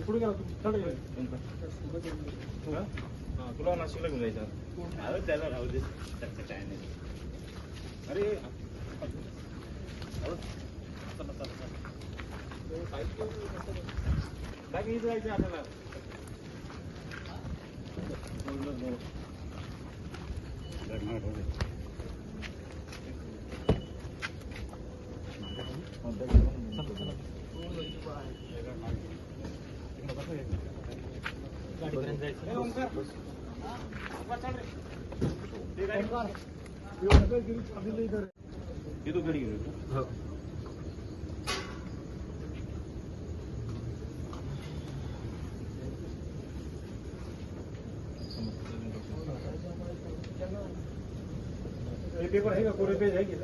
कुठे गेला तुला नाशिकला घेऊन जायचं त्याला राहू दे काय नाही अरे काय जायचं आपल्याला तू घरी गेलो पेपर है का कोरे पेज है क्या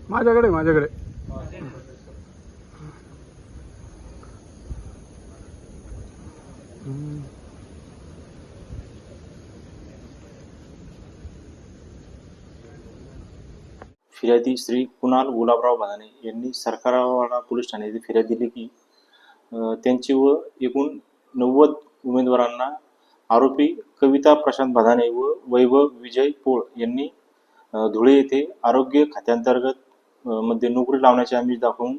माझ्याकडे फिर्यादी श्री कुणाल गुलाबराव भादाणे यांनी सरकारवाडा पोलीस ठाणे येथे फिर्याद दिली की त्यांची व एकूण 90 उमेदवारांना आरोपी कविता प्रशांत भादाणे व वैभव विजय पोळ यांनी धुळे येथे आरोग्य खात्यांतर्गत मध्ये नोकरी लावण्याचे आमिष दाखवून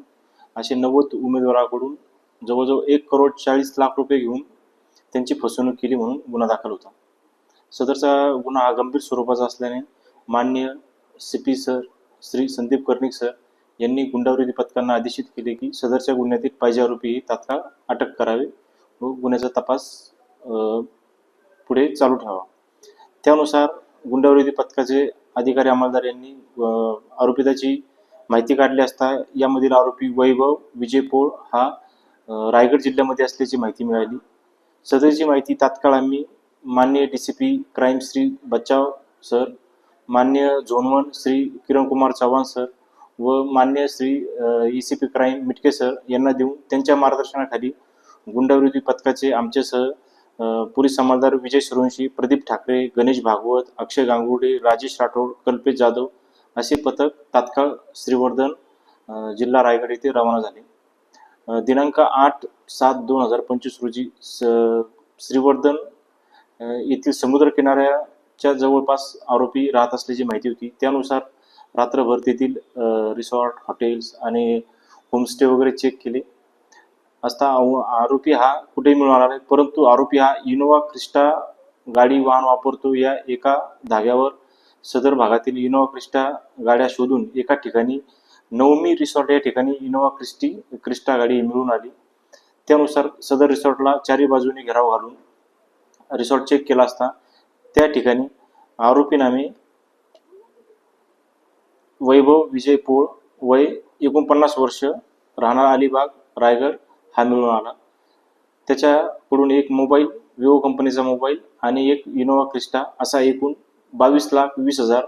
असे 90 उमेदवारांकडून जवळजवळ 1,40,40,00,000 रुपये घेऊन त्यांची फसवणूक केली म्हणून गुन्हा दाखल होता. सदरचा गुन्हा हा गंभीर स्वरूपाचा असल्याने माननीय CP sir Shri Sandeep Karnik sir यांनी गुंडाविरोधी पथकांना आदेशित केले की सदरच्या गुन्ह्यातील पाहिजे आरोपी तात्काळ अटक करावे व गुन्ह्याचा तपास पुढे चालू ठेवावा. त्यानुसार गुंडाविरोधी पथकाचे अधिकारी अंमलदार यांनी आरोपिताची माहिती काढली असता यामधील आरोपी वैभव विजय पोळ हा रायगड जिल्ह्यामध्ये असल्याची माहिती मिळाली. सदरची माहिती तात्काळ आम्ही माननीय DCP क्राईम श्री बचाव सर, मान्य झोन 1 श्री किरण कुमार चव्हाण सर व मान्य Shri ECP crime Mitke sir यांना देऊन त्यांच्या मार्गदर्शनाखाली गुंडाविरोधी पथकाचे आमच्यासह पोलीस अंमलदार विजय सूर्यवंशी, प्रदीप ठाकरे, गणेश भागवत, अक्षय गांगुर्डे, राजेश राठोड, कल्पेश जाधव असे पथक तात्काळ श्रीवर्धन जिल्हा रायगड येथे रवाना झाले. दिनांक 8/7/2025 रोजी श्रीवर्धन येथील समुद्र किनाऱ्याच्या जवळपास आरोपी राहत असल्याची माहिती होती. त्यानुसार रात्रभर तेथील रिसॉर्ट, हॉटेल्स आणि होमस्टे वगैरे चेक केले असता आरोपी हा कुठेही मिळून आला नाही. परंतु आरोपी हा इनोवा क्रिस्टा गाडी वाहन वापरतो. या एका धाग्यावर सदर भागातील इनोवा क्रिस्टा गाड्या शोधून एका ठिकाणी नवमी रिसॉर्ट या ठिकाणी इनोवा क्रिस्टा गाडी मिळून आली. त्यानुसार सदर रिसॉर्टला चारी बाजूने घेराव घालून रिसॉर्ट चेक केला असता त्या ठिकाणी आरोपी नामे वैभव विजय पोळ वय 49 वर्ष राहणार अलिबाग रायगड हा मिळून आला. त्याच्याकडून एक मोबाईल, विवो कंपनीचा मोबाईल आणि एक इनोवा क्रिस्टा असा एकूण 22,20,000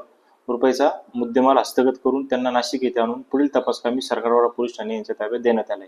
रुपयाचा मुद्देमाल हस्तगत करून त्यांना नाशिक येथे आणून पुढील तपासकामी सरकारवाडा पोलीस ठाणे यांच्या ताब्यात देण्यात आले.